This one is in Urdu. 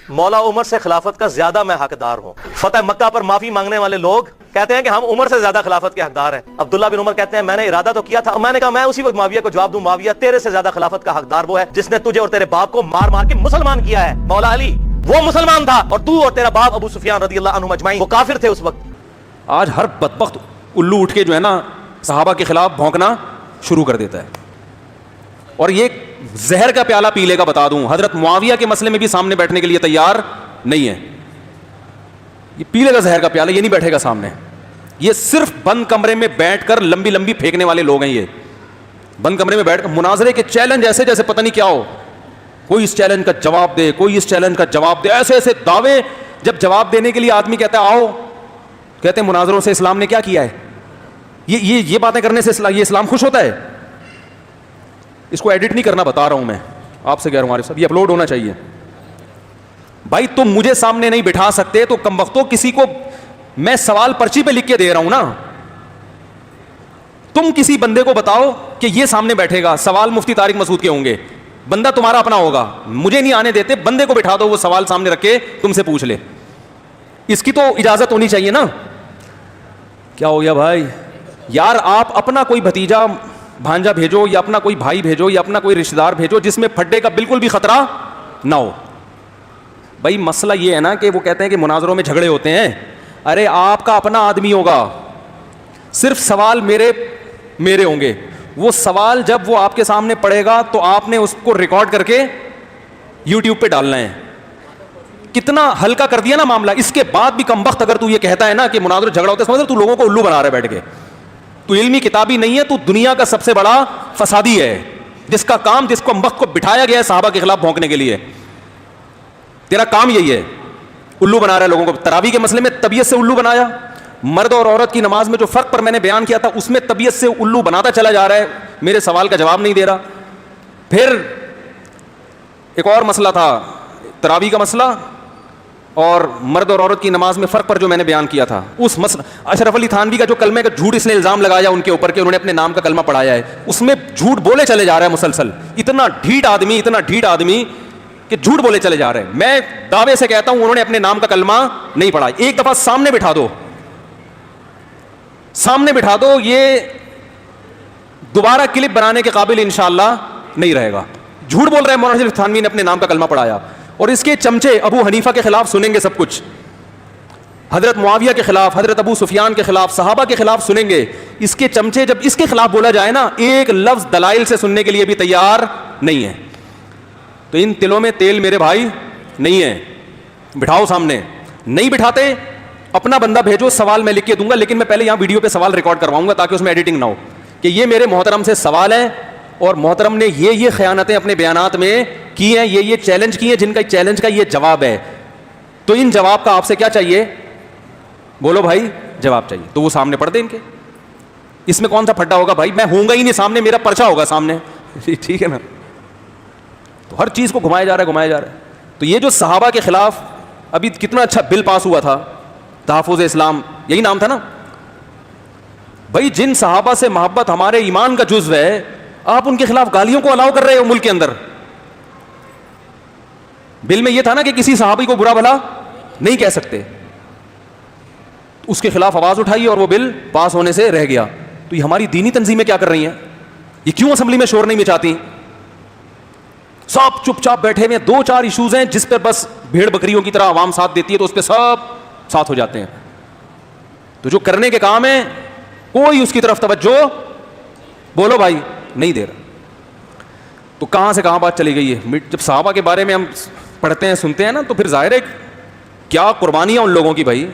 مولا عمر سے خلافت کا زیادہ میں حقدار ہوں. فتح مکہ پر معافی مانگنے والے لوگ کہتے ہیں کہ ہم عمر سے زیادہ خلافت کے حقدار ہیں. عبداللہ بن عمر کہتے ہیں میں نے ارادہ تو کیا تھا, میں نے کہا میں اسی وقت معاویہ کو جواب دوں, معاویہ تیرے سے زیادہ خلافت کا حقدار وہ ہے جس نے تجھے اور تیرے باپ کو مار مار کے مسلمان کیا ہے. مولا علی وہ مسلمان تھا اور تو اور تیرا باپ ابو سفیان رضی اللہ عنہ اجمعین وہ کافر تھے اس وقت. آج ہر بدبخت الو اٹھ کے جو ہے نا صحابہ کے خلاف بھونکنا شروع کر دیتا ہے, اور یہ زہر کا پیالہ پی لے گا. بتا دوں حضرت معاویہ کے مسئلے میں بھی سامنے بیٹھنے کے لیے تیار نہیں ہے. یہ پی لے گا زہر کا پیالہ, یہ نہیں بیٹھے گا سامنے. یہ صرف بند کمرے میں بیٹھ کر لمبی لمبی پھینکنے والے لوگ ہیں. یہ بند کمرے میں بیٹھ کر مناظرے کے چیلنج ایسے جیسے پتہ نہیں کیا ہو, کوئی اس چیلنج کا جواب دے, کوئی اس چیلنج کا جواب دے, ایسے ایسے دعوے. جب جواب دینے کے لیے آدمی کہتا ہے آؤ, کہتے ہیں مناظروں سے اسلام نے کیا کیا ہے. یہ باتیں کرنے سے یہ اسلام خوش ہوتا ہے. اس کو ایڈٹ نہیں کرنا, بتا رہا ہوں میں آپ سے کہہ رہا ہوں, ہمارے ساتھ یہ اپلوڈ ہونا چاہیے. بھائی تم مجھے سامنے نہیں بٹھا سکتے تو کم وقتوں کسی کو میں سوال پرچی پہ لکھ کے دے رہا ہوں نا. تم کسی بندے کو بتاؤ کہ یہ سامنے بیٹھے گا, سوال مفتی طارق مسعود کے ہوں گے, بندہ تمہارا اپنا ہوگا, مجھے نہیں آنے دیتے, بندے کو بٹھا دو, وہ سوال سامنے رکھ کے تم سے پوچھ لے. اس کی تو اجازت ہونی چاہیے نا. کیا ہو گیا بھائی یار, آپ اپنا کوئی بھتیجا بھانجا بھیجو یا اپنا کوئی بھائی بھیجو یا اپنا کوئی رشتہ دار بھیجو جس میں پھڈے کا بالکل بھی خطرہ نہ ہو. بھائی مسئلہ یہ ہے نا کہ وہ کہتے ہیں کہ مناظروں میں جھگڑے ہوتے ہیں. ارے آپ کا اپنا آدمی ہوگا, صرف سوال میرے ہوں گے. وہ سوال جب وہ آپ کے سامنے پڑے گا تو آپ نے اس کو ریکارڈ کر کے یوٹیوب پہ ڈالنا ہے. کتنا ہلکا کر دیا نا معاملہ. اس کے بعد بھی کم وقت اگر تو یہ کہتا ہے نا کہ مناظر جھگڑا ہوتا ہے, سمجھ تو لوگوں کو الو بنا رہا ہے بیٹھ کے. تو علمی کتابی نہیں ہے, تو دنیا کا سب سے بڑا فسادی ہے جس کا کام, جس کو وقت کو بٹھایا گیا ہے صحابہ کے خلاف بھونکنے کے لیے. تیرا کام یہی ہے, الو بنا رہا ہے لوگوں کو. تراویح کے مسئلے میں طبیعت سے الو بنایا. مرد اور عورت کی نماز میں جو فرق پر میں نے بیان کیا تھا اس میں طبیعت سے الو بناتا چلا جا رہا ہے, میرے سوال کا جواب نہیں دے رہا. پھر ایک اور مسئلہ تھا تراویح کا مسئلہ اور مرد اور عورت کی نماز میں فرق پر جو میں نے بیان کیا تھا. اس مسئلہ اشرف علی تھانوی کا جو کلمے کا جھوٹ اس نے الزام لگایا ان کے اوپر کہ انہوں نے اپنے نام کا کلمہ پڑھایا ہے, اس میں جھوٹ بولے چلے جا رہا ہے مسلسل. اتنا ڈھیٹ آدمی کہ جھوٹ بولے چلے جا رہے ہیں. میں دعوے سے کہتا ہوں انہوں نے اپنے نام کا کلمہ نہیں پڑھا. ایک دفعہ سامنے بٹھا دو, یہ دوبارہ کلپ بنانے کے قابل انشاءاللہ نہیں رہے گا. جھوٹ بول رہے ہیں مولانا اشرف تھانوی نے اپنے نام کا کلمہ پڑھایا. اور اس کے چمچے ابو حنیفہ کے خلاف سنیں گے سب کچھ, حضرت معاویہ کے خلاف, حضرت ابو سفیان کے خلاف, صحابہ کے خلاف سنیں گے. اس کے چمچے جب اس کے خلاف بولا جائے نا, ایک لفظ دلائل سے سننے کے لیے بھی تیار نہیں ہے. تو ان تلوں میں تیل میرے بھائی نہیں ہے. بٹھاؤ سامنے. نہیں بٹھاتے اپنا بندہ بھیجو, سوال میں لکھ کے دوں گا, لیکن میں پہلے یہاں ویڈیو پہ سوال ریکارڈ کرواؤں گا تاکہ اس میں ایڈیٹنگ نہ ہو کہ یہ میرے محترم سے سوال ہے اور محترم نے یہ خیانتیں اپنے بیانات میں کی ہیں, یہ چیلنج کی ہیں, جن کا چیلنج کا یہ جواب ہے. تو ان جواب کا آپ سے کیا چاہیے, بولو بھائی جواب چاہیے. تو وہ سامنے پڑھ دیں ان کے. اس میں کون سا پھڈا ہوگا بھائی, میں ہوں گا ہی نہیں سامنے, میرا پرچہ ہوگا سامنے. ٹھیک ہے نا. تو ہر چیز کو گھمایا جا رہا ہے. تو یہ جو صحابہ کے خلاف ابھی کتنا اچھا بل پاس ہوا تھا, تحفظ اسلام یہی نام تھا نا بھائی. جن صحابہ سے محبت ہمارے ایمان کا جزو ہے, آپ ان کے خلاف گالیوں کو الاؤ کر رہے ہو ملک کے اندر. بل میں یہ تھا نا کہ کسی صحابی کو برا بھلا نہیں کہہ سکتے, اس کے خلاف آواز اٹھائی اور وہ بل پاس ہونے سے رہ گیا. تو یہ ہماری دینی تنظیمیں کیا کر رہی ہیں, یہ کیوں اسمبلی میں شور نہیں مچاتی؟ سب چپ چاپ بیٹھے ہوئے. 2-4 ایشوز ہیں جس پہ بس بھیڑ بکریوں کی طرح عوام ساتھ دیتی ہے تو اس پہ سب ساتھ ہو جاتے ہیں. تو جو کرنے کے کام ہے کوئی اس کی طرف توجہ بولو بھائی نہیں دے رہا. تو کہاں سے کہاں بات چلی گئی ہے. جب صحابہ کے بارے میں ہم پڑھتے ہیں سنتے ہیں نا تو پھر ظاہر ہے کیا قربانیاں ان لوگوں کی بھائی.